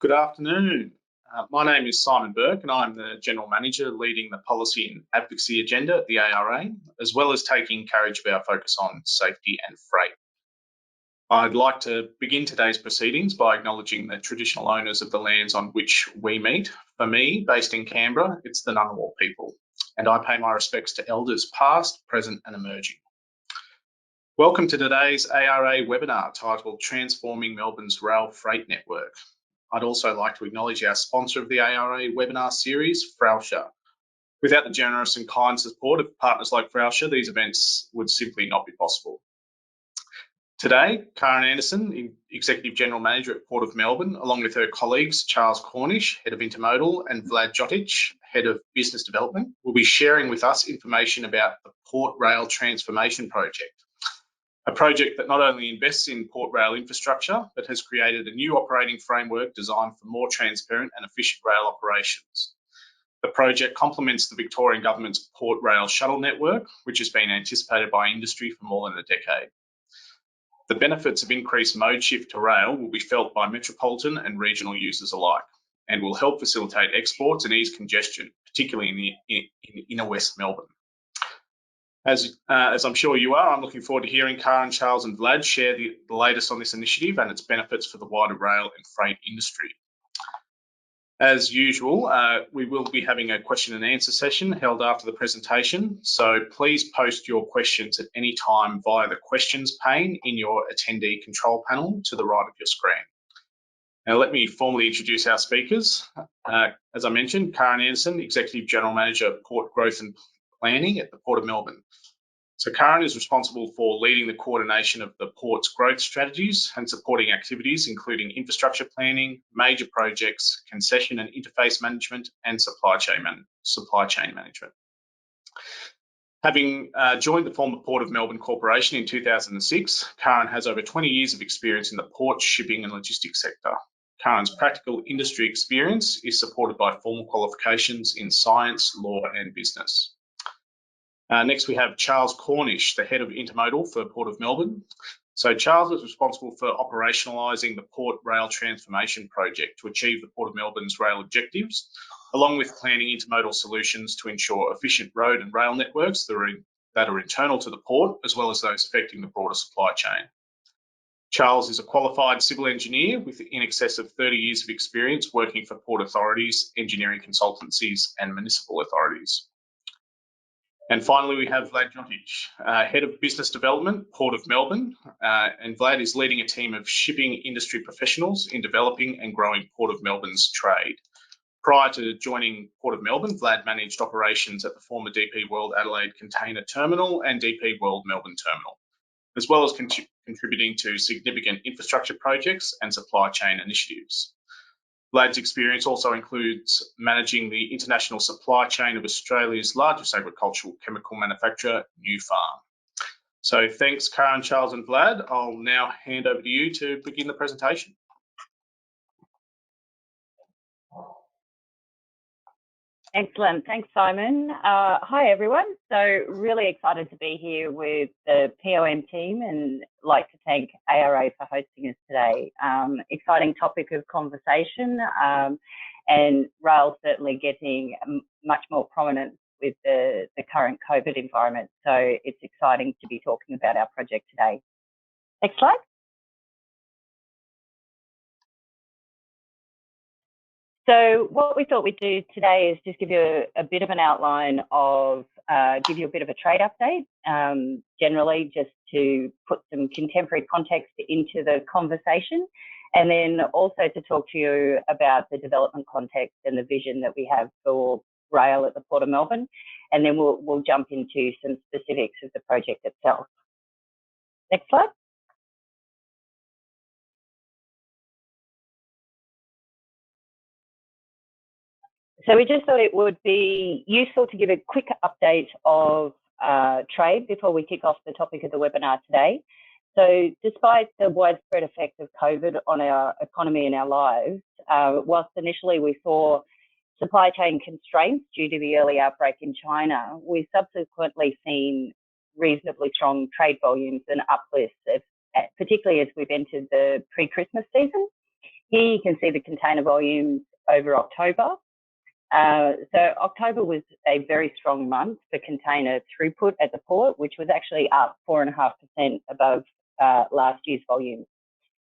Good afternoon. My name is Simon Burke and I'm the General Manager leading the policy and advocacy agenda at the ARA, as well as taking carriage of our focus on safety and freight. I'd like to begin today's proceedings by acknowledging the traditional owners of the lands on which we meet. For me, based in Canberra, it's the Ngunnawal people, and I pay my respects to elders past, present and emerging. Welcome to today's ARA webinar titled Transforming Melbourne's Rail Freight Network. I'd also like to acknowledge our sponsor of the ARA webinar series, Frauscher. Without the generous and kind support of partners like Frauscher, these events would simply not be possible. Today, Karen Anderson, Executive General Manager at Port of Melbourne, along with her colleagues, Charles Cornish, Head of Intermodal, and Vlad Jotic, Head of Business Development, will be sharing with us information about the Port Rail Transformation Project. A project that not only invests in port rail infrastructure, but has created a new operating framework designed for more transparent and efficient rail operations. The project complements the Victorian Government's Port Rail Shuttle network, which has been anticipated by industry for more than a decade. The benefits of increased mode shift to rail will be felt by metropolitan and regional users alike, and will help facilitate exports and ease congestion, particularly in inner West Melbourne. As I'm sure you are, I'm looking forward to hearing Karen, Charles and Vlad share the latest on this initiative and its benefits for the wider rail and freight industry. As usual, we will be having a question and answer session held after the presentation, so please post your questions at any time via the questions pane in your attendee control panel to the right of your screen. Now let me formally introduce our speakers. As I mentioned, Karen Anderson, Executive General Manager of Port Growth and Planning at the Port of Melbourne. So Karen is responsible for leading the coordination of the port's growth strategies and supporting activities including infrastructure planning, major projects, concession and interface management, and supply chain management. Having joined the former Port of Melbourne Corporation in 2006, Karen has over 20 years of experience in the port, shipping and logistics sector. Karen's practical industry experience is supported by formal qualifications in science, law and business. Next, we have Charles Cornish, the Head of Intermodal for Port of Melbourne. So Charles is responsible for operationalising the Port Rail Transformation Project to achieve the Port of Melbourne's rail objectives, along with planning intermodal solutions to ensure efficient road and rail networks that are internal to the port, as well as those affecting the broader supply chain. Charles is a qualified civil engineer with in excess of 30 years of experience working for port authorities, engineering consultancies and municipal authorities. And finally, we have Vlad Jotic, Head of Business Development, Port of Melbourne, and Vlad is leading a team of shipping industry professionals in developing and growing Port of Melbourne's trade. Prior to joining Port of Melbourne, Vlad managed operations at the former DP World Adelaide Container Terminal and DP World Melbourne Terminal, as well as contributing to significant infrastructure projects and supply chain initiatives. Vlad's experience also includes managing the international supply chain of Australia's largest agricultural chemical manufacturer, Nufarm. So thanks, Karen, Charles and Vlad. I'll now hand over to you to begin the presentation. Excellent. Thanks, Simon. Hi, everyone. So really excited to be here with the POM team and like to thank ARA for hosting us today. Exciting topic of conversation and rail certainly getting much more prominence with the current COVID environment. So it's exciting to be talking about our project today. Next slide. So what we thought we'd do today is just give you a bit of an outline of, give you a bit of a trade update, generally just to put some contemporary context into the conversation, and then also to talk to you about the development context and the vision that we have for rail at the Port of Melbourne, and then we'll jump into some specifics of the project itself. Next slide. So we just thought it would be useful to give a quick update of trade before we kick off the topic of the webinar today. So despite the widespread effect of COVID on our economy and our lives, whilst initially we saw supply chain constraints due to the early outbreak in China, we've subsequently seen reasonably strong trade volumes and uplifts, particularly as we've entered the pre-Christmas season. Here you can see the container volumes over October. So October was a very strong month for container throughput at the port, which was actually up 4.5% above last year's volumes,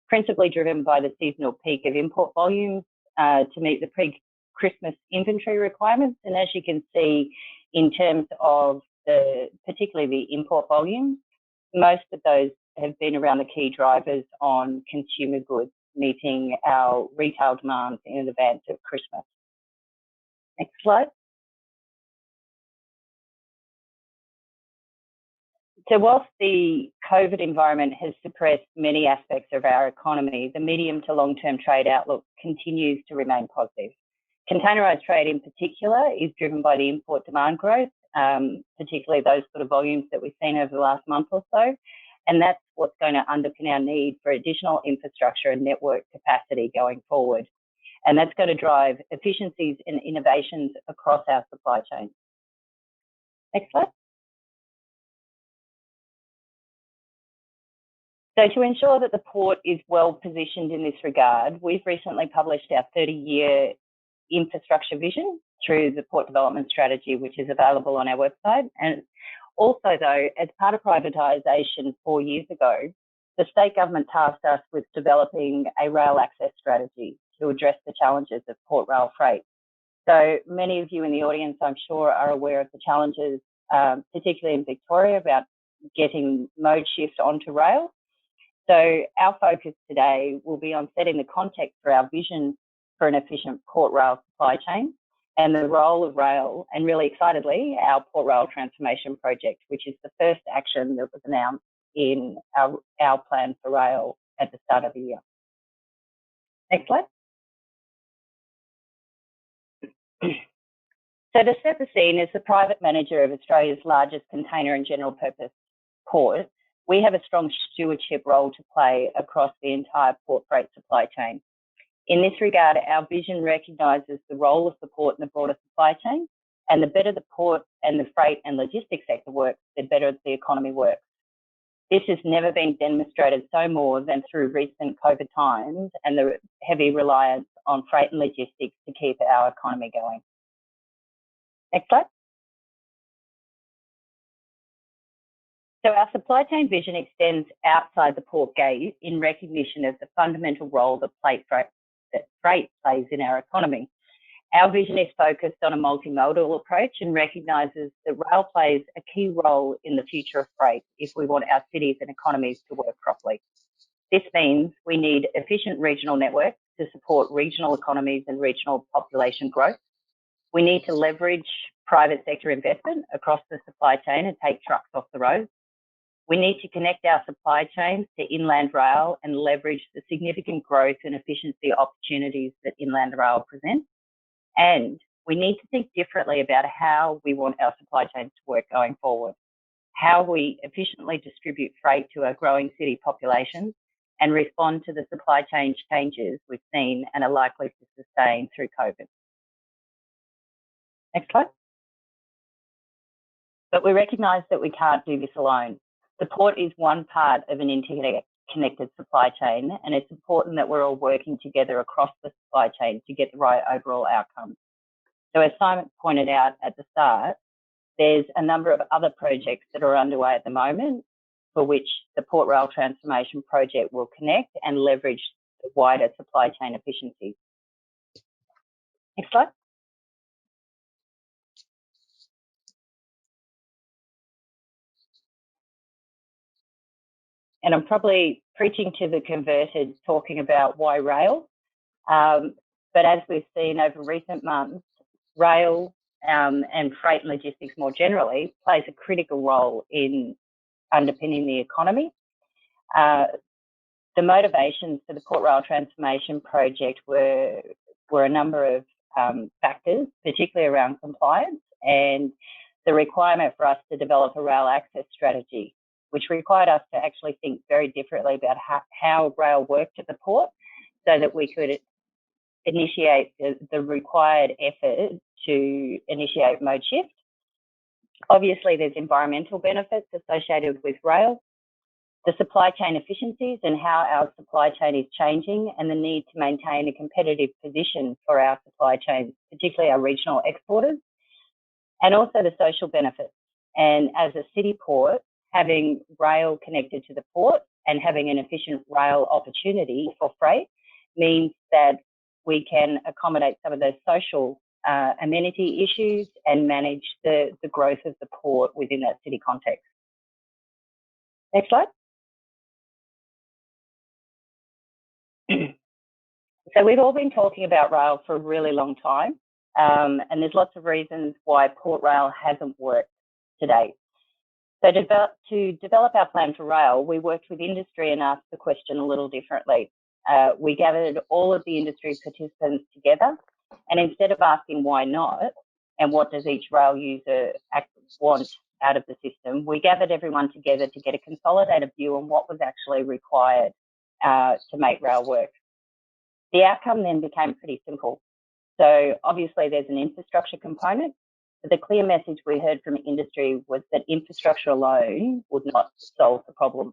principally driven by the seasonal peak of import volumes to meet the pre-Christmas inventory requirements. And as you can see, in terms of particularly the import volumes, most of those have been around the key drivers on consumer goods, meeting our retail demands in advance of Christmas. Next slide. So whilst the COVID environment has suppressed many aspects of our economy, the medium to long-term trade outlook continues to remain positive. Containerised trade in particular is driven by the import demand growth, particularly those sort of volumes that we've seen over the last month or so. And that's what's going to underpin our need for additional infrastructure and network capacity going forward. And that's going to drive efficiencies and innovations across our supply chain. Next slide. So to ensure that the port is well positioned in this regard, we've recently published our 30-year infrastructure vision through the Port Development Strategy, which is available on our website. And also, though, as part of privatisation 4 years ago, the state government tasked us with developing a rail access strategy to address the challenges of port rail freight. So many of you in the audience, I'm sure, are aware of the challenges, particularly in Victoria, about getting mode shift onto rail. So our focus today will be on setting the context for our vision for an efficient port rail supply chain and the role of rail, and really excitedly, our port rail transformation project, which is the first action that was announced in our plan for rail at the start of the year. Next slide. So to set the scene, as the private manager of Australia's largest container and general purpose port, we have a strong stewardship role to play across the entire port freight supply chain. In this regard, our vision recognises the role of the port in the broader supply chain, and the better the port and the freight and logistics sector works, the better the economy works. This has never been demonstrated so more than through recent COVID times and the heavy reliance on freight and logistics to keep our economy going. Next slide. So our supply chain vision extends outside the port gate in recognition of the fundamental role that freight plays in our economy. Our vision is focused on a multimodal approach and recognises that rail plays a key role in the future of freight if we want our cities and economies to work properly. This means we need efficient regional networks to support regional economies and regional population growth. We need to leverage private sector investment across the supply chain and take trucks off the road. We need to connect our supply chains to inland rail and leverage the significant growth and efficiency opportunities that inland rail presents. And we need to think differently about how we want our supply chains to work going forward, how we efficiently distribute freight to our growing city populations and respond to the supply chain changes we've seen and are likely to sustain through COVID. Next slide. But we recognise that we can't do this alone. The port is one part of an interconnected supply chain, and it's important that we're all working together across the supply chain to get the right overall outcomes. So as Simon pointed out at the start, there's a number of other projects that are underway at the moment for which the Port Rail Transformation Project will connect and leverage the wider supply chain efficiencies. Next slide. And I'm probably preaching to the converted talking about why rail. But as we've seen over recent months, rail and freight and logistics more generally plays a critical role in underpinning the economy. The motivations for the Port Rail Transformation Project were a number of factors, particularly around compliance and the requirement for us to develop a rail access strategy, which required us to actually think very differently about how rail worked at the port so that we could initiate the required effort to initiate mode shift. Obviously, there's environmental benefits associated with rail. the supply chain efficiencies and how our supply chain is changing, and the need to maintain a competitive position for our supply chains, particularly our regional exporters, and also the social benefits. And as a city port, having rail connected to the port and having an efficient rail opportunity for freight means that we can accommodate some of those social amenity issues and manage the growth of the port within that city context. Next slide. So we've all been talking about rail for a really long time, and there's lots of reasons why Port Rail hasn't worked to date. So to develop our plan for rail, we worked with industry and asked the question a little differently. We gathered all of the industry participants together, and instead of asking why not and what does each rail user want out of the system, we gathered everyone together to get a consolidated view on what was actually required to make rail work. The outcome then became pretty simple. So obviously there's an infrastructure component, but the clear message we heard from industry was that infrastructure alone would not solve the problem.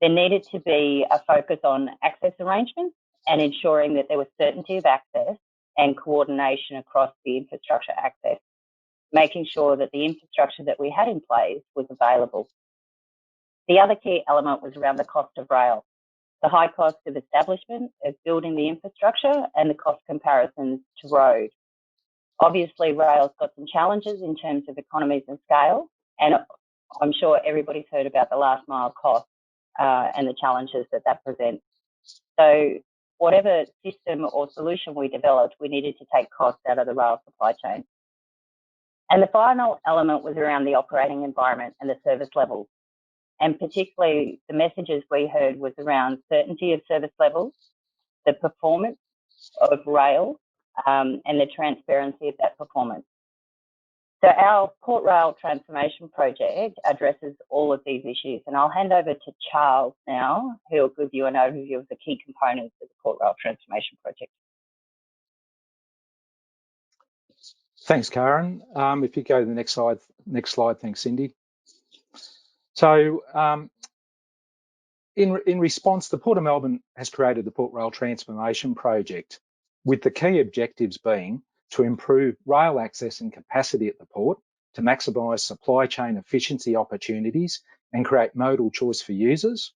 There needed to be a focus on access arrangements and ensuring that there was certainty of access and coordination across the infrastructure access, making sure that the infrastructure that we had in place was available. The other key element was around the cost of rail, the high cost of establishment, of building the infrastructure, and the cost comparisons to road. Obviously, rail's got some challenges in terms of economies and scale, and I'm sure everybody's heard about the last mile cost and the challenges that that presents. So whatever system or solution we developed, we needed to take costs out of the rail supply chain. And the final element was around the operating environment and the service levels. And particularly the messages we heard was around certainty of service levels, the performance of rail, and the transparency of that performance. So our Port Rail Transformation Project addresses all of these issues, and I'll hand over to Charles now, who will give you an overview of the key components of the Port Rail Transformation Project. Thanks, Karen. If you go to the next slide, thanks, Cindy. So in response, the Port of Melbourne has created the Port Rail Transformation Project, with the key objectives being to improve rail access and capacity at the port, to maximise supply chain efficiency opportunities and create modal choice for users,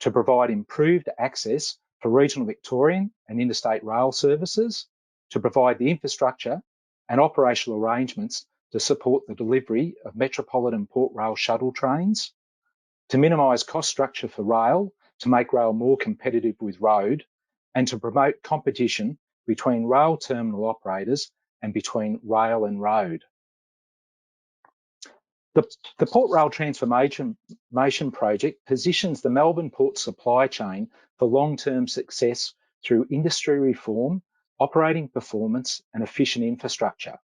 to provide improved access for regional Victorian and interstate rail services, to provide the infrastructure and operational arrangements to support the delivery of metropolitan port rail shuttle trains, to minimise cost structure for rail, to make rail more competitive with road, and to promote competition between rail terminal operators and between rail and road. The Port Rail Transformation Project positions the Melbourne port supply chain for long-term success through industry reform, operating performance, and efficient infrastructure.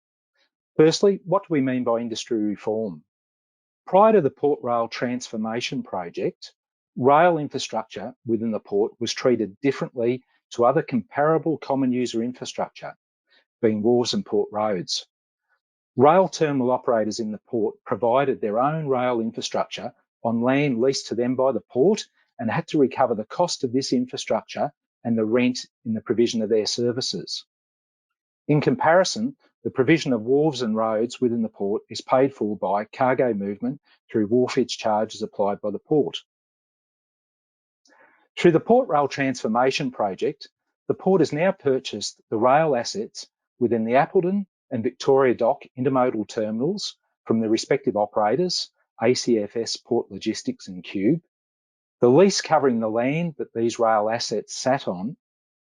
Firstly, what do we mean by industry reform? Prior to the Port Rail Transformation Project, rail infrastructure within the port was treated differently to other comparable common user infrastructure, being wharves and port roads. Rail terminal operators in the port provided their own rail infrastructure on land leased to them by the port and had to recover the cost of this infrastructure and the rent in the provision of their services. In comparison, the provision of wharves and roads within the port is paid for by cargo movement through wharfage charges applied by the port. Through the Port Rail Transformation Project, the port has now purchased the rail assets within the Appleton and Victoria Dock intermodal terminals from the respective operators, ACFS Port Logistics and Cube. The lease covering the land that these rail assets sat on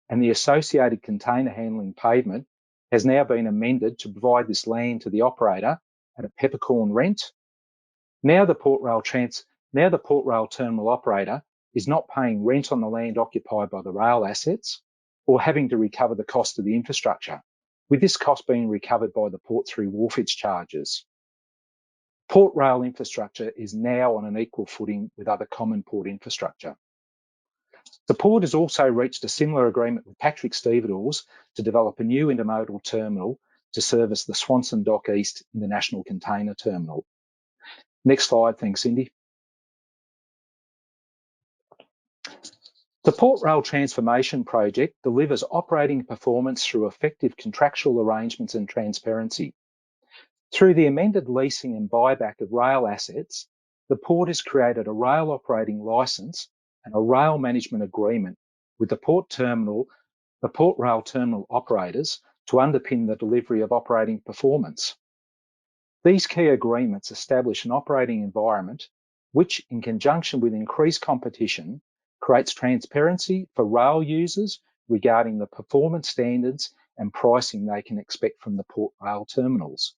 and the associated container handling pavement has now been amended to provide this land to the operator at a peppercorn rent. Now the Port Rail terminal operator is not paying rent on the land occupied by the rail assets or having to recover the cost of the infrastructure, with this cost being recovered by the port through wharfage charges. Port rail infrastructure is now on an equal footing with other common port infrastructure. The port has also reached a similar agreement with Patrick Stevedores to develop a new intermodal terminal to service the Swanson Dock East International Container Terminal. Next slide, thanks, Cindy. The Port Rail Transformation Project delivers operating performance through effective contractual arrangements and transparency. Through the amended leasing and buyback of rail assets, the Port has created a rail operating licence and a rail management agreement with the Port Rail Terminal operators to underpin the delivery of operating performance. These key agreements establish an operating environment which, in conjunction with increased competition, creates transparency for rail users regarding the performance standards and pricing they can expect from the Port Rail terminals.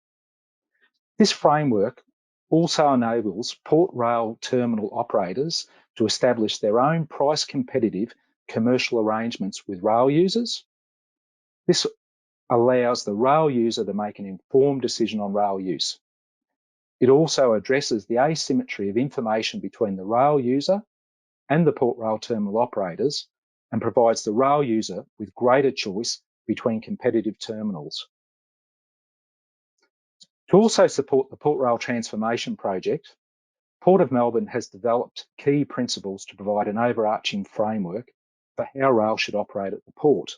This framework also enables Port Rail terminal operators to establish their own price competitive commercial arrangements with rail users. This allows the rail user to make an informed decision on rail use. It also addresses the asymmetry of information between the rail user and the Port Rail terminal operators and provides the rail user with greater choice between competitive terminals. To also support the Port Rail Transformation Project, Port of Melbourne has developed key principles to provide an overarching framework for how rail should operate at the port.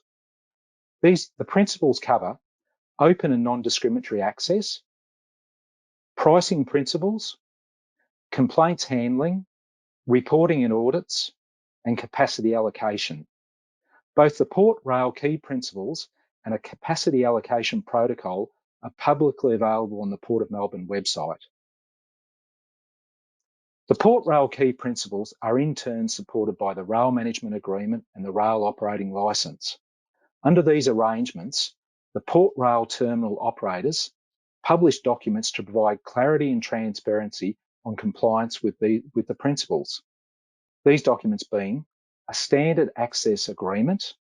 The principles cover open and non-discriminatory access, pricing principles, complaints handling, reporting and audits, and capacity allocation. Both the Port Rail key principles and a capacity allocation protocol are publicly available on the Port of Melbourne website. The Port Rail key principles are in turn supported by the Rail Management Agreement and the Rail Operating Licence. Under these arrangements, the Port Rail terminal operators publish documents to provide clarity and transparency on compliance with the principles. These documents being a standard access agreement,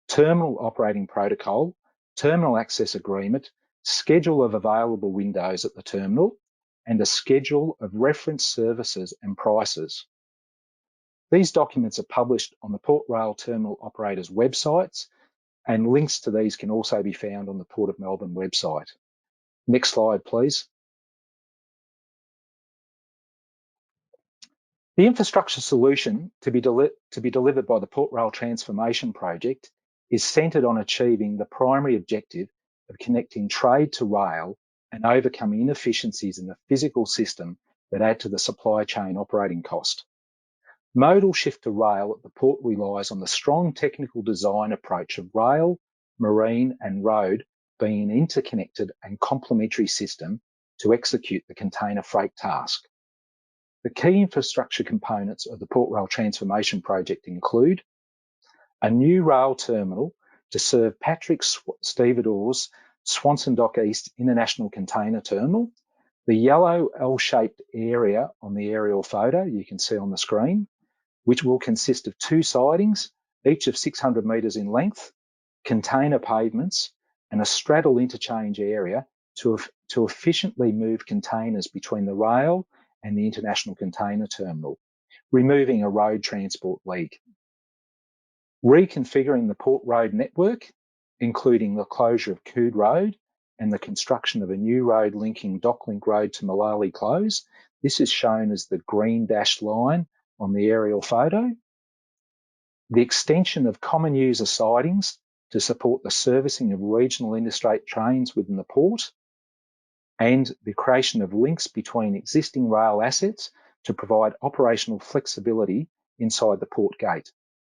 terminal operating protocol, terminal access agreement, schedule of available windows at the terminal, and a schedule of reference services and prices. These documents are published on the Port Rail terminal operators' websites, and links to these can also be found on the Port of Melbourne website. Next slide, please. The infrastructure solution to be delivered by the Port Rail Transformation Project is centred on achieving the primary objective of connecting trade to rail and overcoming inefficiencies in the physical system that add to the supply chain operating cost. Modal shift to rail at the port relies on the strong technical design approach of rail, marine and road being an interconnected and complementary system to execute the container freight task. The key infrastructure components of the Port Rail Transformation Project include a new rail terminal to serve Patrick Stevedore's Swanson Dock East International Container Terminal, the yellow L-shaped area on the aerial photo you can see on the screen, which will consist of two sidings, each of 600 metres in length, container pavements, and a straddle interchange area to efficiently move containers between the rail and the International Container Terminal, removing a road transport leg. Reconfiguring the port road network, including the closure of Coode Road and the construction of a new road linking Docklink Road to Malali Close. This is shown as the green dashed line on the aerial photo. The extension of common user sidings to support the servicing of regional interstate trains within the port, and the creation of links between existing rail assets to provide operational flexibility inside the port gate.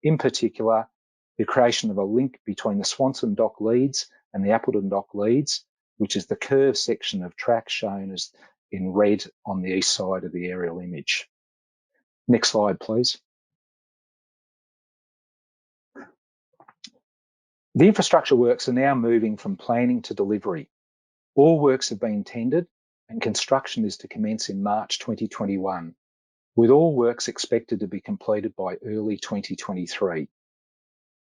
In particular, the creation of a link between the Swanson Dock leads and the Appleton Dock leads, which is the curved section of track shown as in red on the east side of the aerial image. Next slide, please. The infrastructure works are now moving from planning to delivery. All works have been tendered and construction is to commence in March 2021, with all works expected to be completed by early 2023.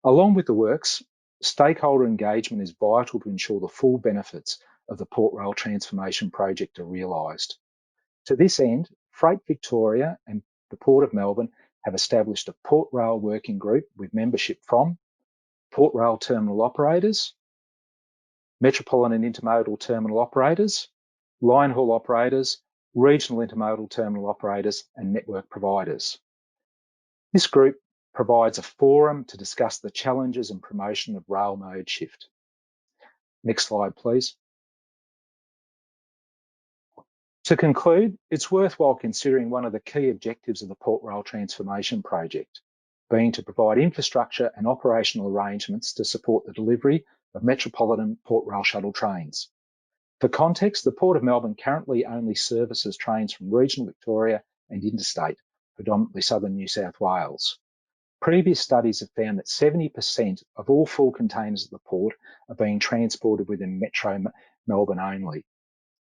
Along with the works, stakeholder engagement is vital to ensure the full benefits of the Port Rail Transformation Project are realised. To this end, Freight Victoria and the Port of Melbourne have established a Port Rail working group with membership from Port Rail terminal operators, metropolitan intermodal terminal operators, line haul operators, regional intermodal terminal operators, and network providers. This group provides a forum to discuss the challenges and promotion of rail mode shift. Next slide, please. To conclude, it's worthwhile considering one of the key objectives of the Port Rail Transformation Project, being to provide infrastructure and operational arrangements to support the delivery of metropolitan Port Rail shuttle trains. For context, the Port of Melbourne currently only services trains from regional Victoria and interstate, predominantly southern New South Wales. Previous studies have found that 70% of all full containers at the port are being transported within Metro Melbourne only.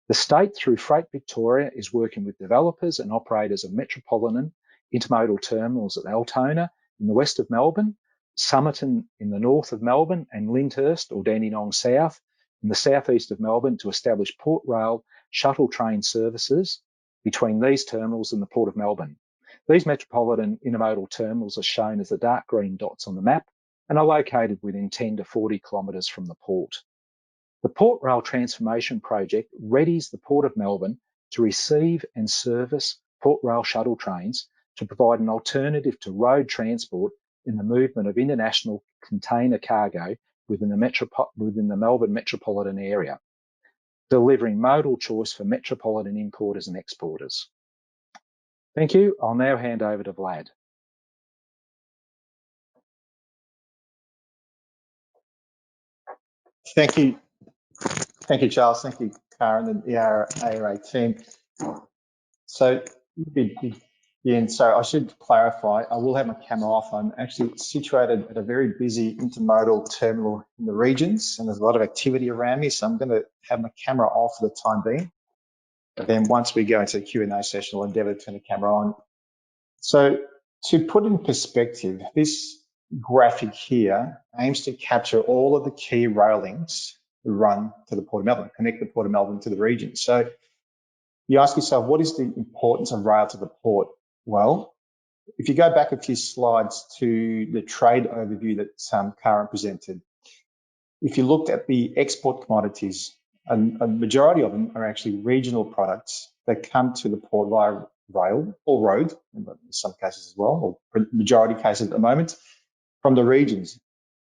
The state, through Freight Victoria, is working with developers and operators of metropolitan intermodal terminals at Altona in the west of Melbourne, Somerton in the north of Melbourne, and Lyndhurst or Dandenong South in the southeast of Melbourne to establish Port Rail shuttle train services between these terminals and the Port of Melbourne. These metropolitan intermodal terminals are shown as the dark green dots on the map and are located within 10 to 40 kilometres from the port. The Port Rail Transformation Project readies the Port of Melbourne to receive and service Port Rail shuttle trains to provide an alternative to road transport in the movement of international container cargo within the Melbourne metropolitan area, delivering modal choice for metropolitan importers and exporters. Thank you. I'll now hand over to Vlad. Thank you. Thank you, Charles. Thank you, Karen, and the ARA team. So, I should clarify, I will have my camera off. I'm actually situated at a very busy intermodal terminal in the regions, and there's a lot of activity around me, so I'm going to have my camera off for the time being. But then once we go into the Q&A session, I'll endeavour to turn the camera on. So, to put in perspective, this graphic here aims to capture all of the key rail links that run to the Port of Melbourne, connect the Port of Melbourne to the region. So you ask yourself, what is the importance of rail to the port? Well, if you go back a few slides to the trade overview that Karen presented, if you looked at the export commodities, a majority of them are actually regional products that come to the port via rail or road, in some cases as well, or majority cases at the moment, from the regions.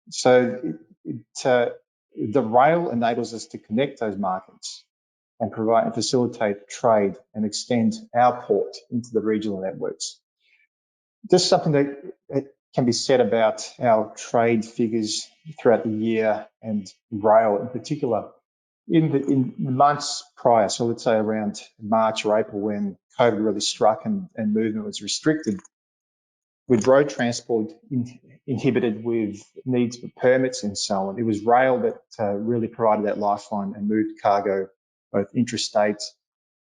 So the rail enables us to connect those markets and provide and facilitate trade and extend our port into the regional networks. Just something that can be said about our trade figures throughout the year and rail in particular. In the months prior, so let's say around March or April when COVID really struck and movement was restricted, with road transport inhibited with needs for permits and so on, it was rail that really provided that lifeline and moved cargo both intrastate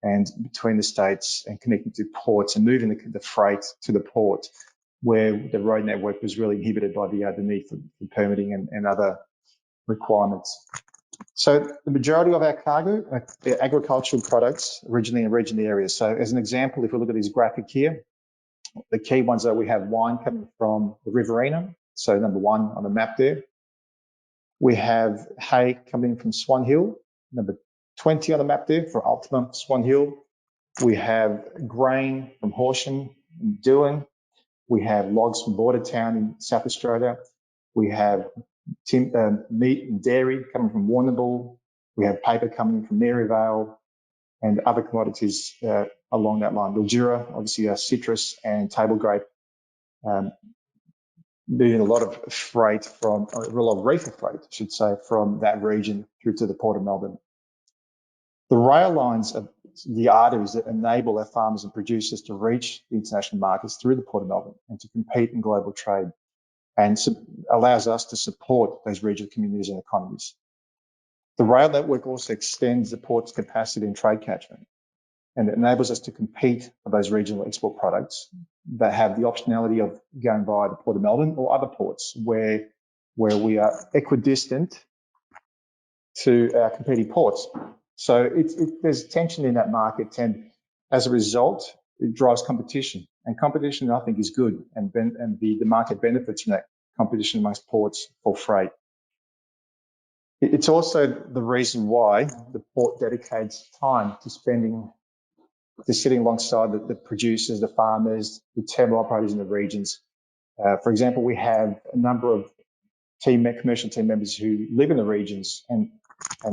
and between the states and connecting to ports and moving the freight to the port, where the road network was really inhibited by the need for permitting and other requirements. So the majority of our cargo are agricultural products originally in regional areas. So as an example, if we look at this graphic here, the key ones are we have wine coming from the Riverina, so number 1 on the map there. We have hay coming from Swan Hill, number 20 on the map there for Ultima Swan Hill. We have grain from Horsham and Doolan. We have logs from Bordertown in South Australia. We have meat and dairy coming from Warrnambool. We have paper coming from Maryvale and other commodities along that line. Mildura, obviously citrus and table grape, moving a lot of freight a lot of reefer freight, I should say, from that region through to the Port of Melbourne. The rail lines are the arteries that enable our farmers and producers to reach the international markets through the Port of Melbourne and to compete in global trade, and allows us to support those regional communities and economies. The rail network also extends the port's capacity and trade catchment, and it enables us to compete for those regional export products that have the optionality of going via the Port of Melbourne or other ports where we are equidistant to our competing ports. So there's tension in that market, and as a result, it drives competition. And competition, I think, is good, and the market benefits from that competition amongst ports for freight. It's also the reason why the port dedicates time to sitting alongside the producers, the farmers, the terminal operators in the regions, For example, we have a number of commercial team members who live in the regions and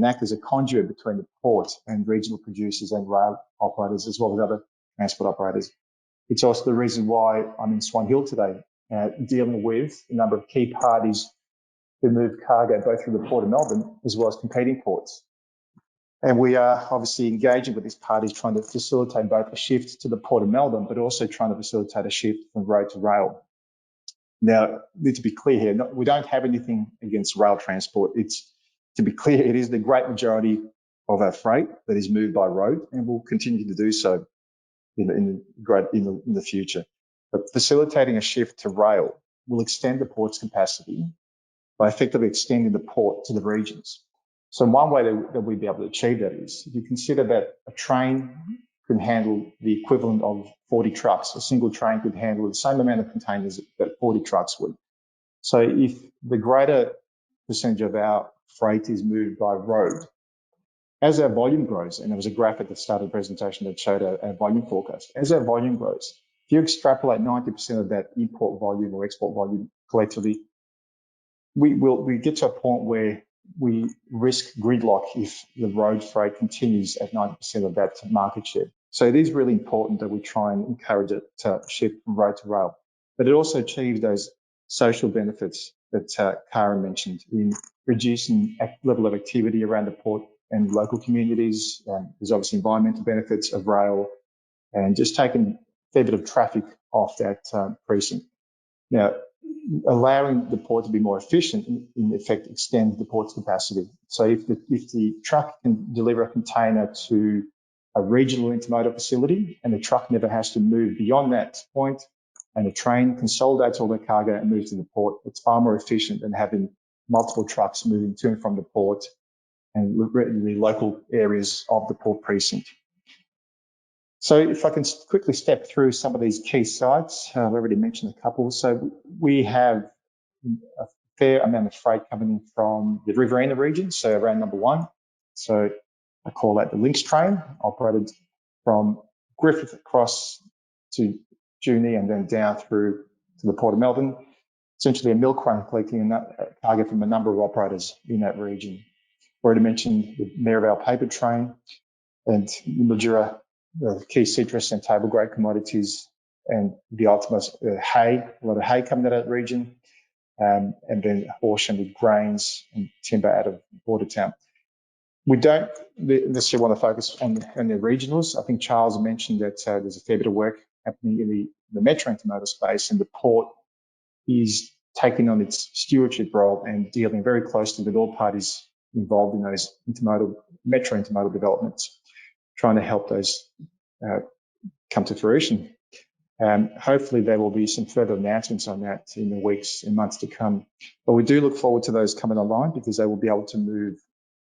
act as a conduit between the port and regional producers and rail operators, as well as other transport operators. It's also the reason why I'm in Swan Hill today, dealing with a number of key parties who move cargo both through the Port of Melbourne as well as competing ports. And we are obviously engaging with these parties, trying to facilitate both a shift to the Port of Melbourne, but also trying to facilitate a shift from road to rail. Now, need to be clear here, we don't have anything against rail transport. To be clear, it is the great majority of our freight that is moved by road and will continue to do so in the future. But facilitating a shift to rail will extend the port's capacity by effectively extending the port to the regions. So one way that we'd be able to achieve that is, if you consider that a train can handle the equivalent of 40 trucks, a single train could handle the same amount of containers that 40 trucks would. So if the greater percentage of our freight is moved by road, as our volume grows, and there was a graph at the start of the presentation that showed our volume forecast, as our volume grows, if you extrapolate 90% of that import volume or export volume collectively, we get to a point where we risk gridlock if the road freight continues at 90% of that market share. So it is really important that we try and encourage it to shift from road to rail. But it also achieves those social benefits that Karen mentioned in reducing level of activity around the port and local communities. There's obviously environmental benefits of rail and just taking a fair bit of traffic off that precinct. Now, allowing the port to be more efficient, in effect, extends the port's capacity. So if the truck can deliver a container to a regional intermodal facility and the truck never has to move beyond that point, and the train consolidates all the cargo and moves to the port, it's far more efficient than having multiple trucks moving to and from the port and the local areas of the port precinct. So if I can quickly step through some of these key sites, I've already mentioned a couple. So we have a fair amount of freight coming in from the Riverina region, so around number 1. So I call that the Lynx train, operated from Griffith across to Junee and then down through to the Port of Melbourne. Essentially a milk run collecting cargo from a number of operators in that region. Already mentioned the Maryvale paper train and the Mildura, the key citrus and table grape commodities, and the ultimate hay, a lot of hay coming out of that region, and then Horsham with grains and timber out of Bordertown. We don't necessarily want to focus on the regionals. I think Charles mentioned that there's a fair bit of work happening in the metro intermodal space, and the port is taking on its stewardship role and dealing very closely with all parties involved in those metro intermodal developments, trying to help those come to fruition. Hopefully there will be some further announcements on that in the weeks and months to come. But we do look forward to those coming online because they will be able to move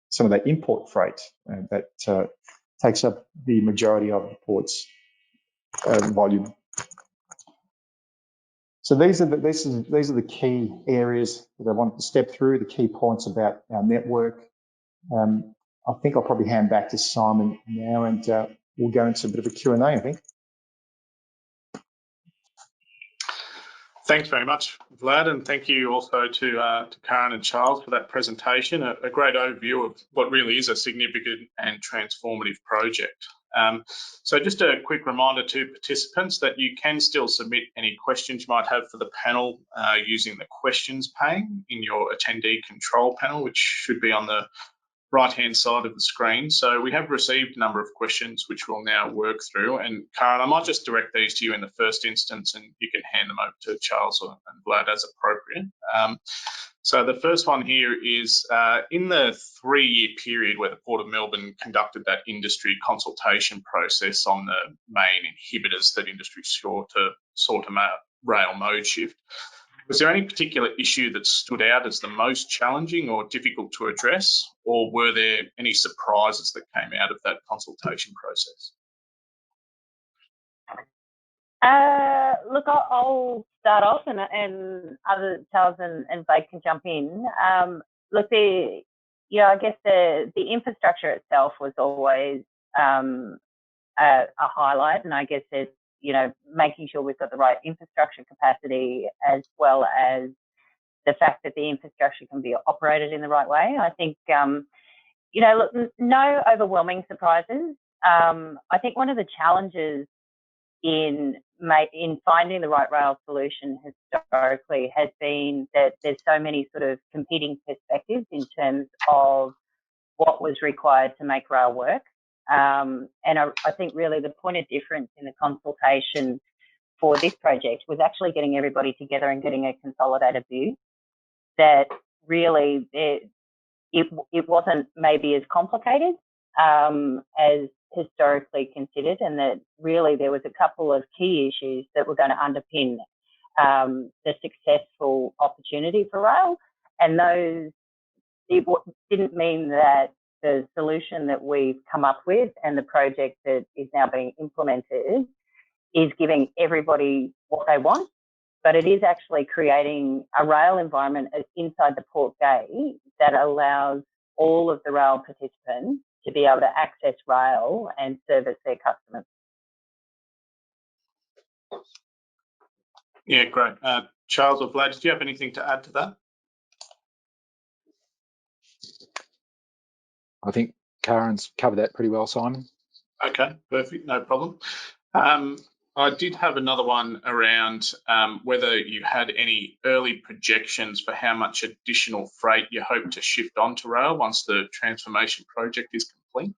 some of that import freight that takes up the majority of the port's volume. So these are the key areas that I wanted to step through, the key points about our network. I think I'll probably hand back to Simon now, and we'll go into a bit of a Q&A, I think. Thanks very much, Vlad, and thank you also to Karen and Charles for that presentation. A great overview of what really is a significant and transformative project. So just a quick reminder to participants that you can still submit any questions you might have for the panel using the questions pane in your attendee control panel, which should be on the right-hand side of the screen. So we have received a number of questions which we'll now work through. And Karen, I might just direct these to you in the first instance and you can hand them over to Charles and Vlad as appropriate. So the first one here is in the 3-year period where the Port of Melbourne conducted that industry consultation process on the main inhibitors that industry sought to rail mode shift, was there any particular issue that stood out as the most challenging or difficult to address, or were there any surprises that came out of that consultation process? Look, I'll start off, and other Charles and Blake can jump in. Look, I guess the infrastructure itself was always a highlight, and I guess making sure we've got the right infrastructure capacity, as well as the fact that the infrastructure can be operated in the right way. I think, look, no overwhelming surprises. I think one of the challenges in finding the right rail solution historically has been that there's so many sort of competing perspectives in terms of what was required to make rail work. And I think really the point of difference in the consultation for this project was actually getting everybody together and getting a consolidated view that really it wasn't maybe as complicated as historically considered, and that really there was a couple of key issues that were going to underpin the successful opportunity for rail. And those, it didn't mean that the solution that we've come up with and the project that is now being implemented is giving everybody what they want, but it is actually creating a rail environment inside the port gate that allows all of the rail participants to be able to access rail and service their customers. Yeah, great. Charles or Vlad, did you have anything to add to that? I think Karen's covered that pretty well, Simon. Okay, perfect, no problem. I did have another one around whether you had any early projections for how much additional freight you hope to shift onto rail once the transformation project is complete.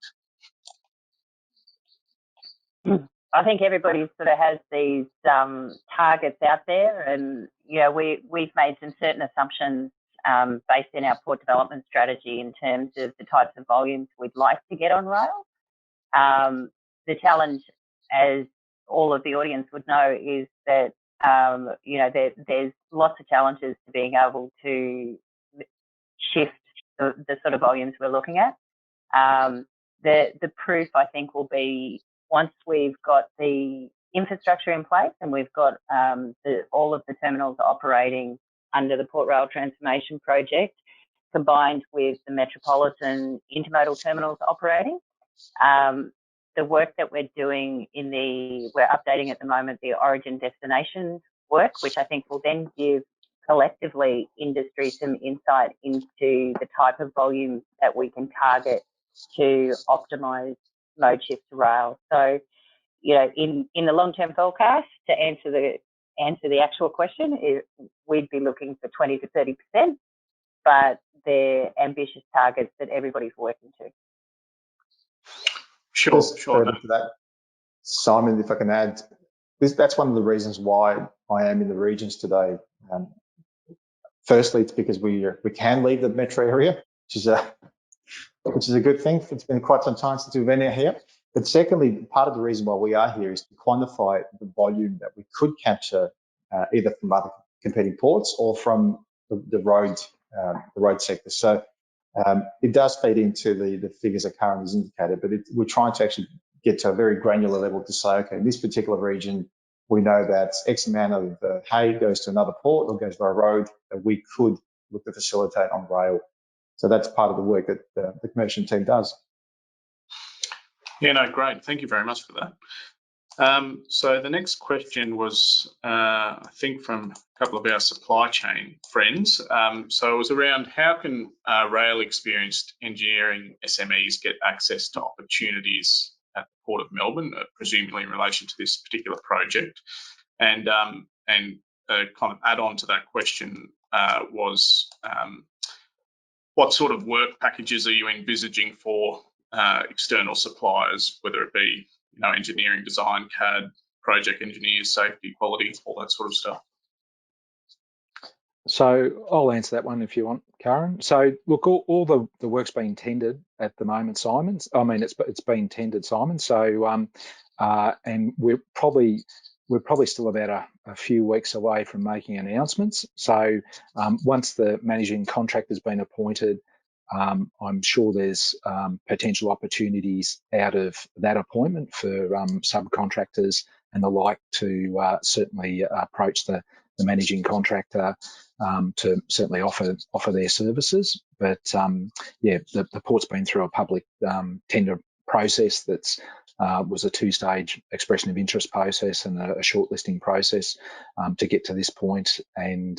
I think everybody sort of has these targets out there, and we've made some certain assumptions based in our port development strategy in terms of the types of volumes we'd like to get on rail. The challenge, as all of the audience would know, is that there's lots of challenges to being able to shift the sort of volumes we're looking at. The proof, I think, will be once we've got the infrastructure in place and we've got all of the terminals operating under the Port Rail Transformation Project, combined with the metropolitan intermodal terminals operating. The work that we're doing we're updating at the moment the origin destination work, which I think will then give collectively industry some insight into the type of volume that we can target to optimise mode shift to rail. So, in the long-term forecast, to answer the actual question, we'd be looking for 20 to 30%, but they're ambitious targets that everybody's working to. Sure. Further to that, Simon, if I can add, that's one of the reasons why I am in the regions today. Firstly, it's because we can leave the metro area, which is a good thing. It's been quite some time since we've been here. But secondly, part of the reason why we are here is to quantify the volume that we could capture either from other competing ports or from the road sector. So it does feed into the figures that Karen has indicated, but we're trying to actually get to a very granular level to say, okay, in this particular region, we know that X amount of hay goes to another port or goes by road that we could look to facilitate on rail. So that's part of the work that the commercial team does. Yeah, no, great. Thank you very much for that. So the next question was, I think, from a couple of our supply chain friends. So it was around how can rail experienced engineering SMEs get access to opportunities at the Port of Melbourne, presumably in relation to this particular project. And kind of add on to that question was what sort of work packages are you envisaging for external suppliers, whether it be engineering, design, CAD, project engineers, safety, quality, all that sort of stuff? So I'll answer that one if you want, Karen. So look, all the work's being tendered at the moment, Simon. I mean, it's been tendered, Simon. So and we're probably still about a few weeks away from making announcements. So once the managing contractor has been appointed, I'm sure there's potential opportunities out of that appointment for subcontractors and the like to certainly approach the managing contractor to certainly offer their services. But yeah, the port's been through a public tender process that's was a two-stage expression of interest process and a shortlisting process to get to this point. And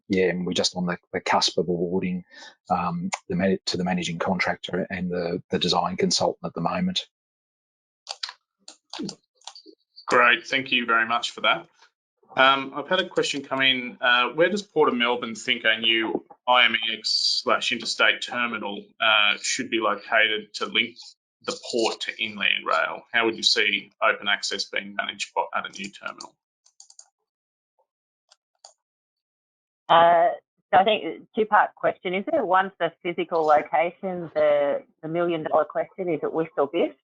yeah, and we're just on the cusp of awarding to the managing contractor and the design consultant at the moment. Great, thank you very much for that. I've had a question come in. Where does Port of Melbourne think a new IMEX/interstate terminal should be located to link the port to inland rail? How would you see open access being managed at a new terminal? So I think two-part question. Is there once the physical location, the $1 million question, is it whist or biff?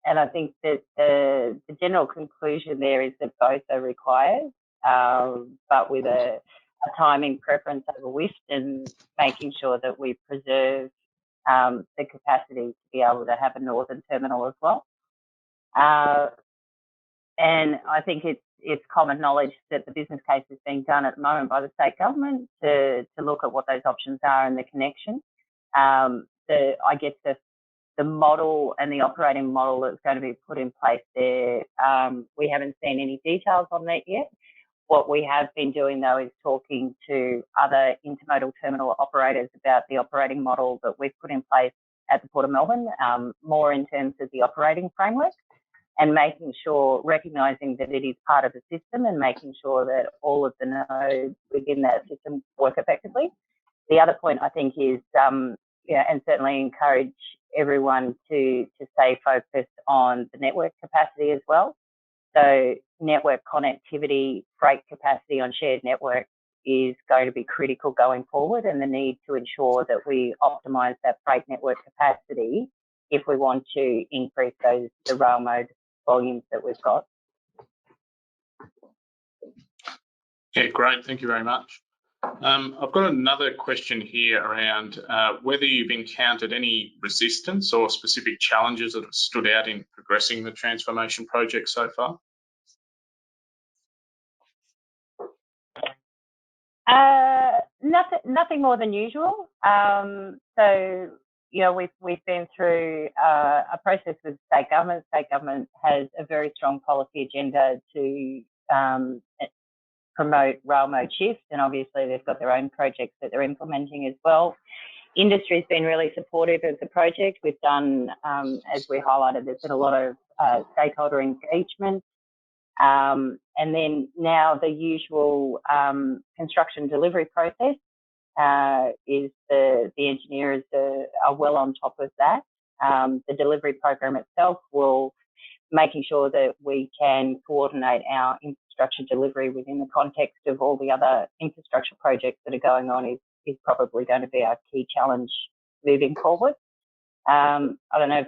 And I think that the general conclusion there is that both are required, but with a timing preference over whist and making sure that we preserve the capacity to be able to have a northern terminal as well. And I think it's common knowledge that the business case is being done at the moment by the state government to look at what those options are and the connection. I guess the model and the operating model that's going to be put in place there, we haven't seen any details on that yet. What we have been doing, though, is talking to other intermodal terminal operators about the operating model that we've put in place at the Port of Melbourne, more in terms of the operating framework and making sure, recognising that it is part of the system and making sure that all of the nodes within that system work effectively. The other point, I think, is, and certainly encourage everyone to stay focused on the network capacity as well. So network connectivity, freight capacity on shared network is going to be critical going forward, and the need to ensure that we optimise that freight network capacity if we want to increase the rail mode volumes that we've got. Yeah, great. Thank you very much. I've got another question here around whether you've encountered any resistance or specific challenges that have stood out in progressing the transformation project so far. Nothing more than usual. So, you know, we've been through a process with state government. State government has a very strong policy agenda to promote rail mode shift, and obviously they've got their own projects that they're implementing as well. Industry's been really supportive of the project. We've done, as we highlighted, there's been a lot of stakeholder engagement. And then now the usual construction delivery process is the engineers are well on top of that. The delivery program itself will making sure that we can coordinate our infrastructure delivery within the context of all the other infrastructure projects that are going on is probably going to be our key challenge moving forward. I don't know,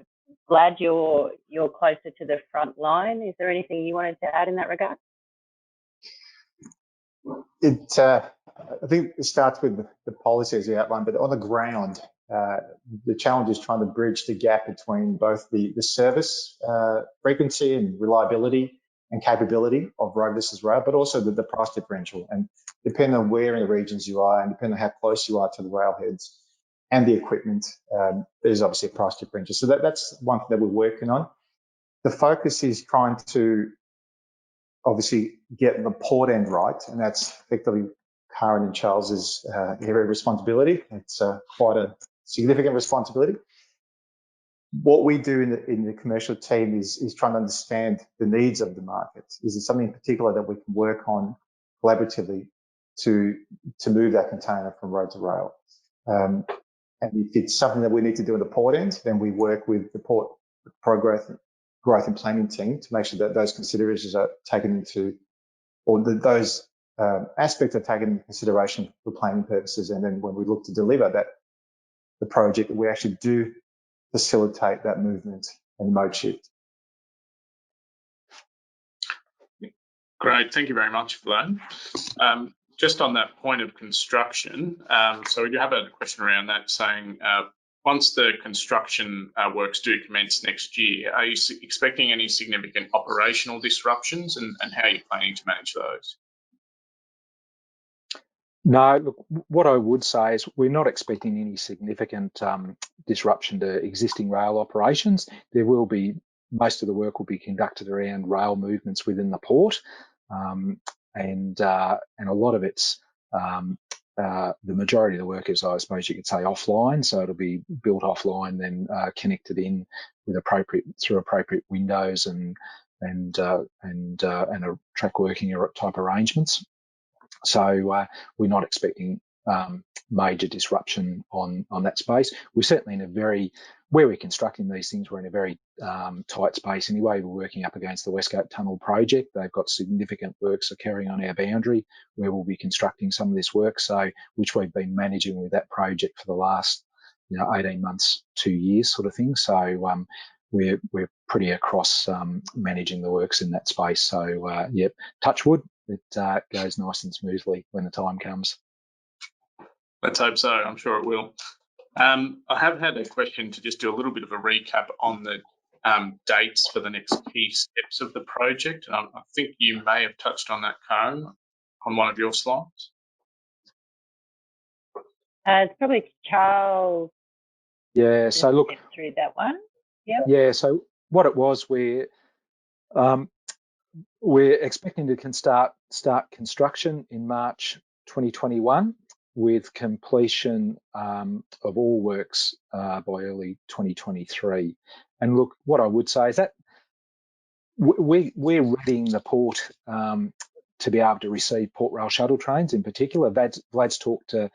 Vlad, you're closer to the front line. Is there anything you wanted to add in that regard? I think it starts with the policy as you outlined, but on the ground, the challenge is trying to bridge the gap between both the service frequency and reliability and capability of road versus rail, but also the price differential. And depending on where in the regions you are and depending on how close you are to the railheads and the equipment, there's obviously a price differential. So that's one thing that we're working on. The focus is trying to obviously get the port end right, and that's effectively Karen and Charles's area of responsibility. It's quite a significant responsibility. What we do in the commercial team is trying to understand the needs of the market. Is there something in particular that we can work on collaboratively to move that container from road to rail? And if it's something that we need to do in the port end, then we work with the port growth and planning team to make sure that those considerations are taken into, or those aspects are taken into consideration for planning purposes. And then when we look to deliver the project, we actually do facilitate that movement and mode shift. Great, thank you very much, Vlad. Just on that point of construction, so we do have a question around that saying, once the construction works do commence next year, are you expecting any significant operational disruptions, and how are you planning to manage those? No, look, what I would say is we're not expecting any significant disruption to existing rail operations. There will be, most of the work will be conducted around rail movements within the port, and a lot of it's the majority of the work is, I suppose you could say, offline. So it'll be built offline, then connected in with through appropriate windows and a track working type arrangements. So we're not expecting major disruption on that space. We're certainly in a very, where we're constructing these things, we're in a very tight space anyway. We're working up against the West Gate Tunnel project. They've got significant works occurring on our boundary where we'll be constructing some of this work, so which we've been managing with that project for the last 18 months, 2 years sort of thing. So we're pretty across managing the works in that space. So yep, touch wood, it goes nice and smoothly when the time comes. Let's hope so. I'm sure it will. I have had a question to just do a little bit of a recap on the dates for the next key steps of the project. I think you may have touched on that, Karen, on one of your slides. It's probably Charles. Yeah, so look, through that one. Yep. Yeah, so what it was, we're expecting to start construction in March 2021 with completion of all works by early 2023. And look, what I would say is that we're readying the port to be able to receive Port Rail shuttle trains in particular. Vlad's talked to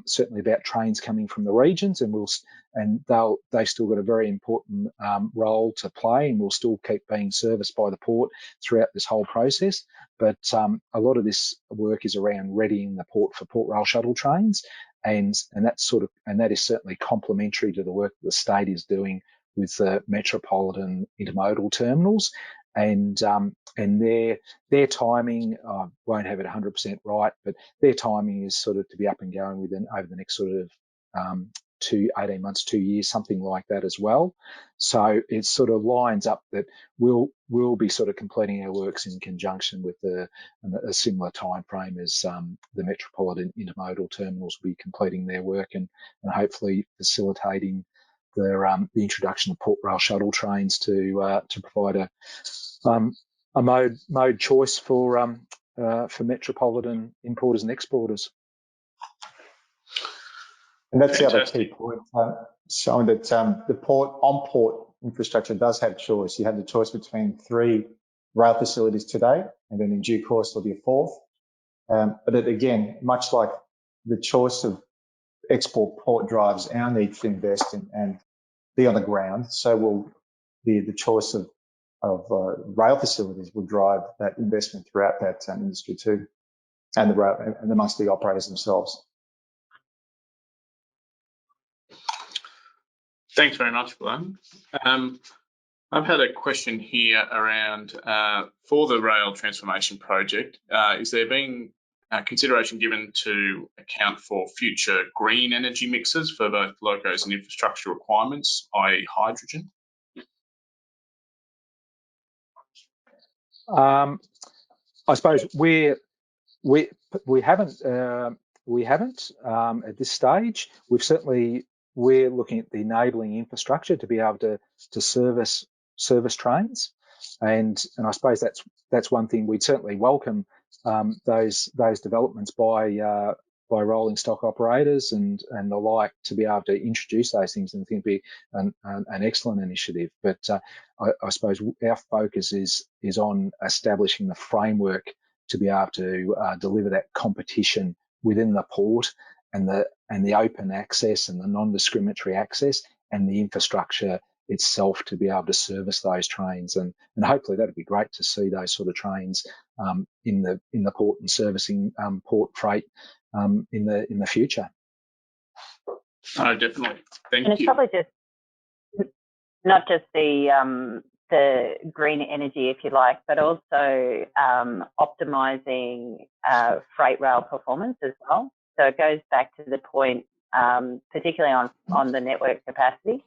certainly about trains coming from the regions, and they've still got a very important role to play, and will still keep being serviced by the port throughout this whole process. But a lot of this work is around readying the port for Port Rail shuttle trains, and that is certainly complementary to the work that the state is doing with the metropolitan intermodal terminals. And their timing, I won't have it 100% right, but their timing is sort of to be up and going within over the next sort of 18 months, 2 years, something like that as well. So it sort of lines up that we'll be sort of completing our works in conjunction with a similar time frame as the metropolitan intermodal terminals will be completing their work and hopefully facilitating the introduction of Port Rail shuttle trains to provide a mode choice for metropolitan importers and exporters. And that's the other key point, showing that the port infrastructure does have choice. You have the choice between 3 rail facilities today, and then in due course there'll be a 4th. But again, much like the choice of export port drives our need to invest in and be on the ground, so will the choice of rail facilities will drive that investment throughout that industry too, and amongst the operators themselves. Thanks very much, Glenn. I've had a question here around for the rail transformation project. Is there being consideration given to account for future green energy mixes for both locos and infrastructure requirements, i.e. hydrogen? I suppose we haven't at this stage. We're looking at the enabling infrastructure to be able to service trains, and I suppose that's one thing we'd certainly welcome those developments by rolling stock operators and the like to be able to introduce those things, and I think it'd be an excellent initiative. But I suppose our focus is on establishing the framework to be able to deliver that competition within the port and the open access and the non-discriminatory access and the infrastructure itself to be able to service those trains, and hopefully that'd be great to see those sort of trains in the port and servicing port freight in the future. Oh, definitely. Thank you. And it's probably just not just the green energy, if you like, but also optimizing freight rail performance as well. So it goes back to the point, particularly on the network capacity.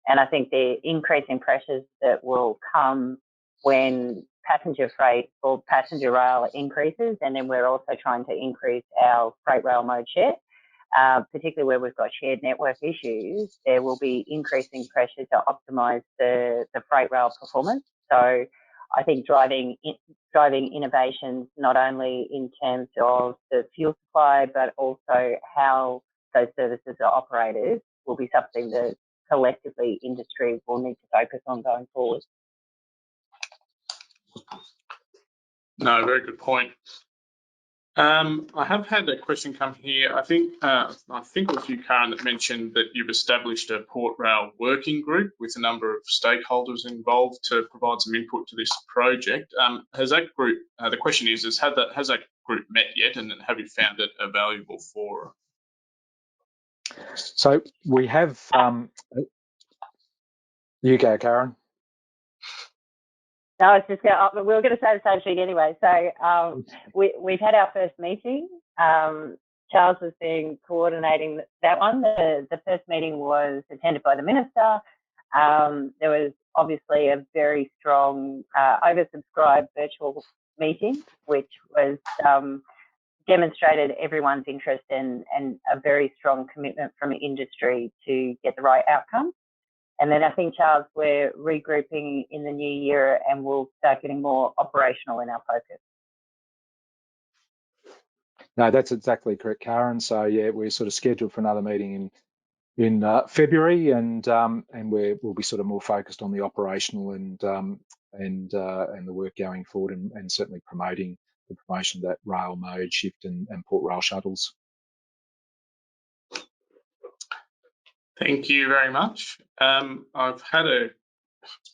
And I think the increasing pressures that will come when passenger freight or passenger rail increases, and then we're also trying to increase our freight rail mode share. particularly where we've got shared network issues, there will be increasing pressure to optimise the freight rail performance. So I think driving innovations not only in terms of the fuel supply, but also how those services are operated will be something that collectively industry will need to focus on going forward. No, very good point. I have had a question come here. I think it was you, Karen, that mentioned that you've established a Port Rail working group with a number of stakeholders involved to provide some input to this project. Has that group? The question is has that group met yet, and have you found it a valuable forum? So we have. You go, Karen. No, it's just we were going to say the same thing anyway. So we've had our first meeting. Charles has been coordinating that one. The first meeting was attended by the Minister. There was obviously a very strong oversubscribed virtual meeting, which was demonstrated everyone's interest and a very strong commitment from industry to get the right outcome. And then I think, Charles, we're regrouping in the new year and we'll start getting more operational in our focus. No, that's exactly correct, Karen. So yeah, we're sort of scheduled for another meeting in February, and we'll be sort of more focused on the operational and the work going forward, and certainly promoting the promotion of that rail mode shift and port rail shuttles. Thank you very much. I've had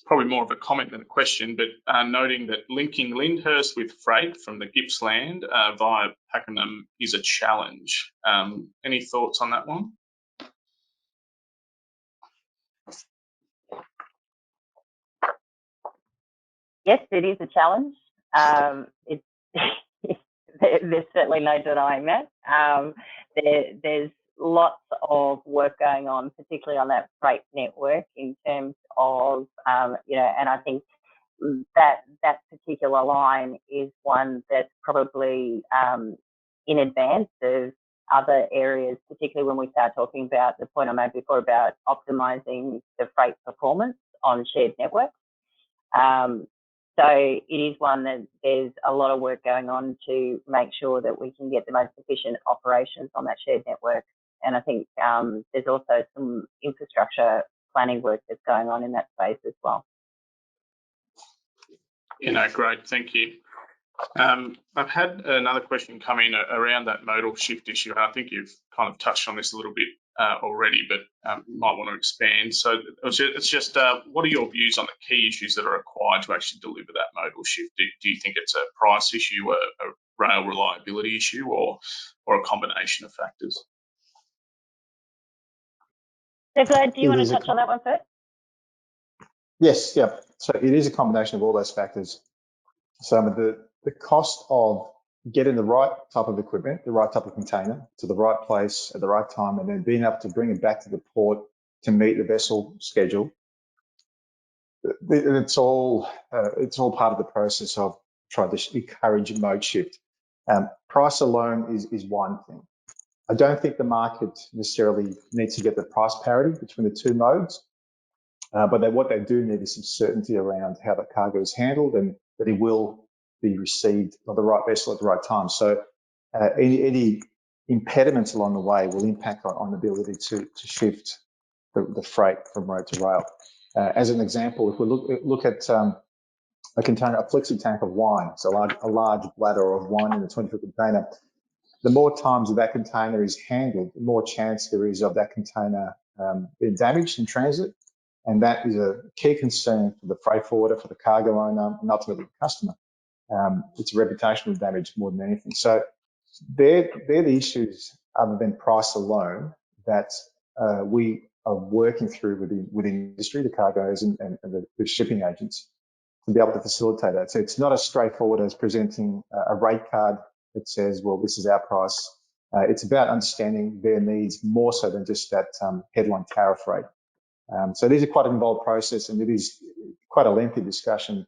probably more of a comment than a question, but noting that linking Lyndhurst with freight from the Gippsland via Pakenham is a challenge. Any thoughts on that one? Yes, it is a challenge. There's certainly no denying that. There's lots of work going on, particularly on that freight network in terms of, and I think that particular line is one that's probably in advance of other areas, particularly when we start talking about the point I made before about optimising the freight performance on shared networks. So it is one that there's a lot of work going on to make sure that we can get the most efficient operations on that shared network. And I think there's also some infrastructure planning work that's going on in that space as well. Great, thank you. I've had another question come in around that modal shift issue. I think you've kind of touched on this a little bit already, but might want to expand. So it's just what are your views on the key issues that are required to actually deliver that modal shift? Do you think it's a price issue, a rail reliability issue, or a combination of factors? So Vlad, do you want to touch on that one first? Yes, yeah. So it is a combination of all those factors. So the cost of getting the right type of equipment, the right type of container to the right place at the right time, and then being able to bring it back to the port to meet the vessel schedule. It's all part of the process of trying to encourage mode shift. Price alone is one thing. I don't think the market necessarily needs to get the price parity between the two modes, but what they do need is some certainty around how the cargo is handled and that it will be received by the right vessel at the right time. So any impediments along the way will impact on the ability to shift the freight from road to rail. As an example, if we look at a container, a flexi tank of wine, so a large bladder of wine in a 20-foot container, the more times that container is handled, the more chance there is of that container being damaged in transit. And that is a key concern for the freight forwarder, for the cargo owner, and ultimately the customer. It's a reputational damage more than anything. So they're the issues, other than price alone, that we are working through within industry, the cargoes and the shipping agents, to be able to facilitate that. So it's not as straightforward as presenting a rate card that says, well, this is our price. It's about understanding their needs more so than just that headline tariff rate. So it is quite an involved process, and it is quite a lengthy discussion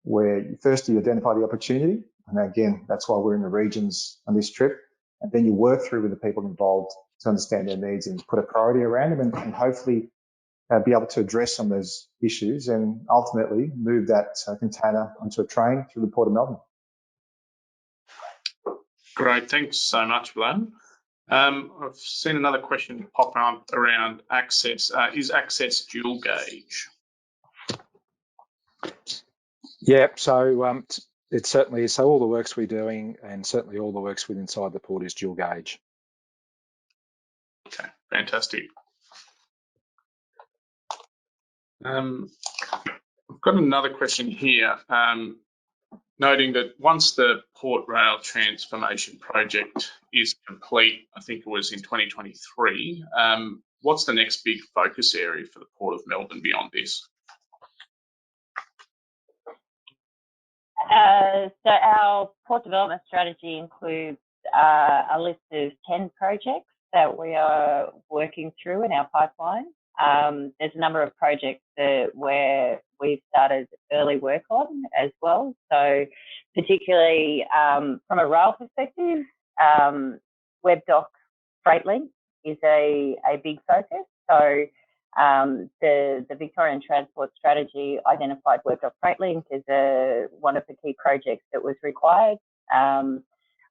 where first you identify the opportunity, and again, that's why we're in the regions on this trip, and then you work through with the people involved to understand their needs and put a priority around them, and hopefully be able to address some of those issues and ultimately move that container onto a train through the Port of Melbourne. Great, thanks so much, Vlad. I've seen another question pop up around access. Is access dual gauge? Yeah, so it certainly is. So all the works we're doing, and certainly all the works within inside the port, is dual gauge. Okay, fantastic. I've got another question here, noting that once the Port Rail Transformation Project is complete, I think it was in 2023, what's the next big focus area for the Port of Melbourne beyond this? So our port development strategy includes a list of 10 projects that we are working through in our pipeline. There's a number of projects where we've started early work on as well. So particularly from a rail perspective, WebDoc Freight Link is a big focus. So the Victorian Transport Strategy identified WebDoc Freight Link as one of the key projects that was required.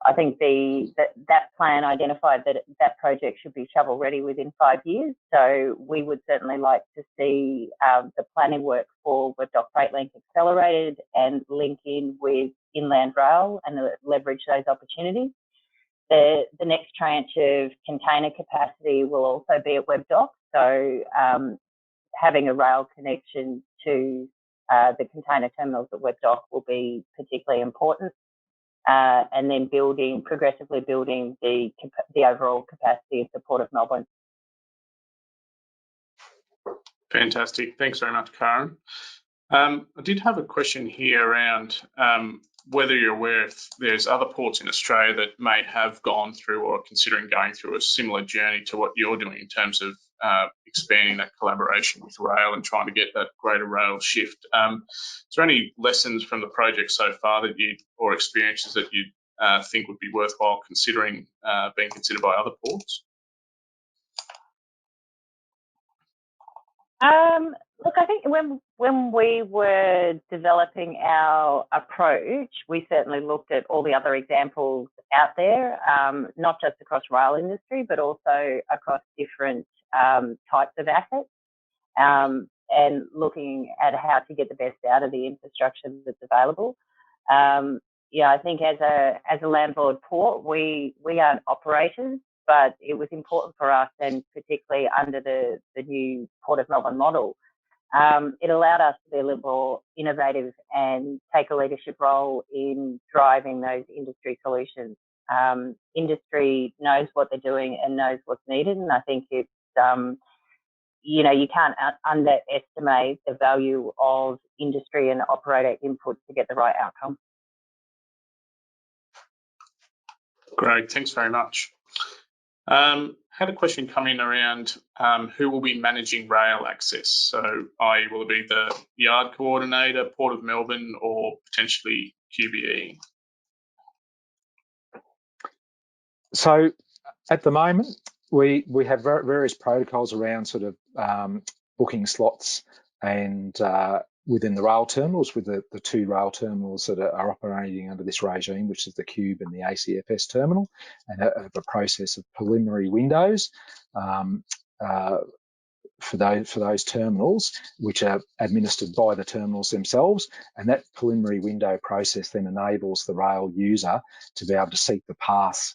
I think that plan identified that project should be shovel ready within 5 years. So we would certainly like to see the planning work for WebDoc Freight Link accelerated and link in with inland rail and leverage those opportunities. The next tranche of container capacity will also be at WebDoc. So having a rail connection to the container terminals at WebDoc will be particularly important. And then progressively building the overall capacity of the Port of Melbourne. Fantastic. Thanks very much, Karen. I did have a question here around whether you're aware if there's other ports in Australia that may have gone through or considering going through a similar journey to what you're doing in terms of expanding that collaboration with rail and trying to get that greater rail shift. Is there any lessons from the project so far or experiences that you think would be worthwhile considering being considered by other ports? Look, I think when we were developing our approach, we certainly looked at all the other examples out there, not just across rail industry, but also across different types of assets, and looking at how to get the best out of the infrastructure that's available. I think as a landlord port, we aren't operators, but it was important for us, and particularly under the new Port of Melbourne model, it allowed us to be a little more innovative and take a leadership role in driving those industry solutions. Industry knows what they're doing and knows what's needed, and I think it's you can't underestimate the value of industry and operator input to get the right outcome. Great, thanks very much. Had a question come in around who will be managing rail access. So, will it be the yard coordinator, Port of Melbourne, or potentially QBE? So, at the moment, we have various protocols around sort of booking slots and within the rail terminals, with the two rail terminals that are operating under this regime, which is the Cube and the ACFS terminal, and a process of preliminary windows for those terminals, which are administered by the terminals themselves. And that preliminary window process then enables the rail user to be able to seek the path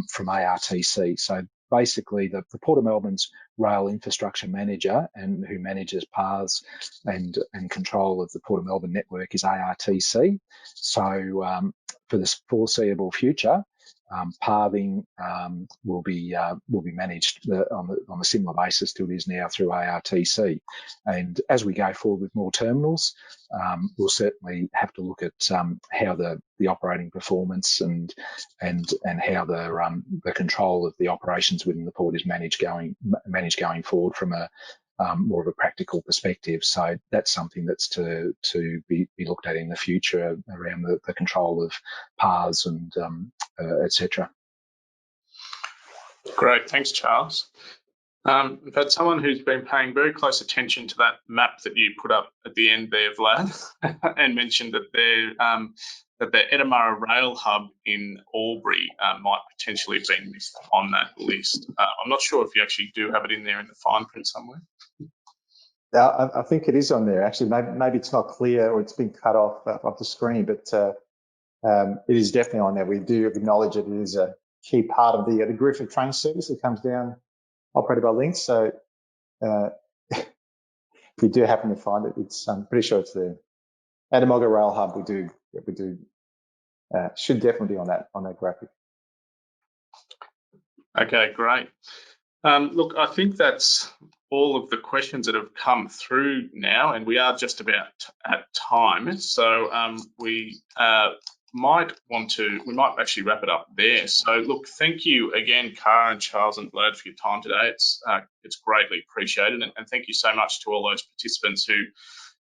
from ARTC. So basically, the Port of Melbourne's rail infrastructure manager, and who manages paths and control of the Port of Melbourne network, is ARTC. So for the foreseeable future, pathing will be managed on a similar basis to it is now through ARTC. And as we go forward with more terminals, we'll certainly have to look at how the operating performance and how the control of the operations within the port is managed going forward from a more of a practical perspective. So that's something that's to be looked at in the future around the control of paths and etc. Great, thanks, Charles. We've had someone who's been paying very close attention to that map that you put up at the end there, Vlad, and mentioned that the Edamara Rail Hub in Albury might potentially have been missed on that list. I'm not sure if you actually do have it in there in the fine print somewhere. I think it is on there. Actually, maybe it's not clear or it's been cut off the screen, but it is definitely on there. We do acknowledge it is a key part of the Griffith train service that comes down, operated by Lynx. So if you do happen to find it, I'm pretty sure it's there. Edamara Rail Hub, we do should definitely be on that graphic. Okay, great. Look, I think that's all of the questions that have come through now, and we are just about at time. So we might actually wrap it up there. So look, thank you again, Karen, Charles and Vlad, for your time today. It's greatly appreciated, and thank you so much to all those participants who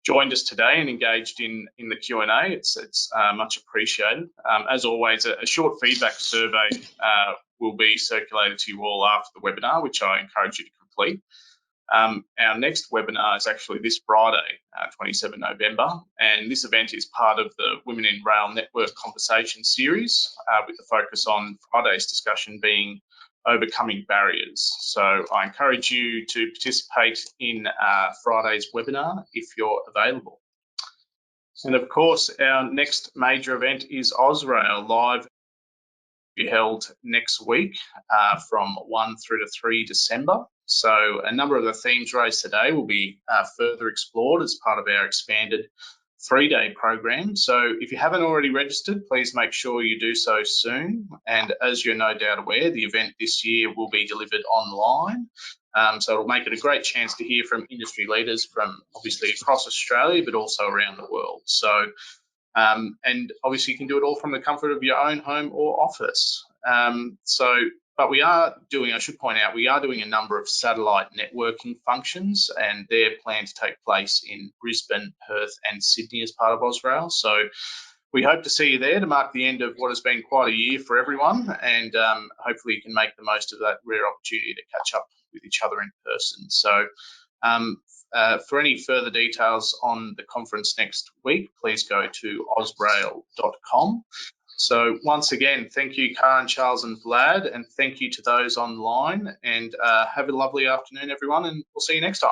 joined us today and engaged in the Q&A. It's much appreciated. As always, a short feedback survey will be circulated to you all after the webinar, which I encourage you to complete. Our next webinar is actually this Friday, 27 November, and this event is part of the Women in Rail Network Conversation series, with the focus on Friday's discussion being overcoming barriers. So I encourage you to participate in Friday's webinar if you're available. And of course, our next major event is Ozrail Live, be held next week from 1 through to 3 December. So a number of the themes raised today will be further explored as part of our expanded 3-day program. So if you haven't already registered, please make sure you do so soon. And as you're no doubt aware, the event this year will be delivered online. So it'll make it a great chance to hear from industry leaders from obviously across Australia, but also around the world. So and obviously you can do it all from the comfort of your own home or office. But we are doing, I should point out, we are doing a number of satellite networking functions, and they're planned to take place in Brisbane, Perth and Sydney as part of Ozrail. So we hope to see you there to mark the end of what has been quite a year for everyone, and hopefully you can make the most of that rare opportunity to catch up with each other in person. So for any further details on the conference next week, please go to ozrail.com. So once again, thank you, Karen, Charles and Vlad, and thank you to those online, and have a lovely afternoon, everyone, and we'll see you next time.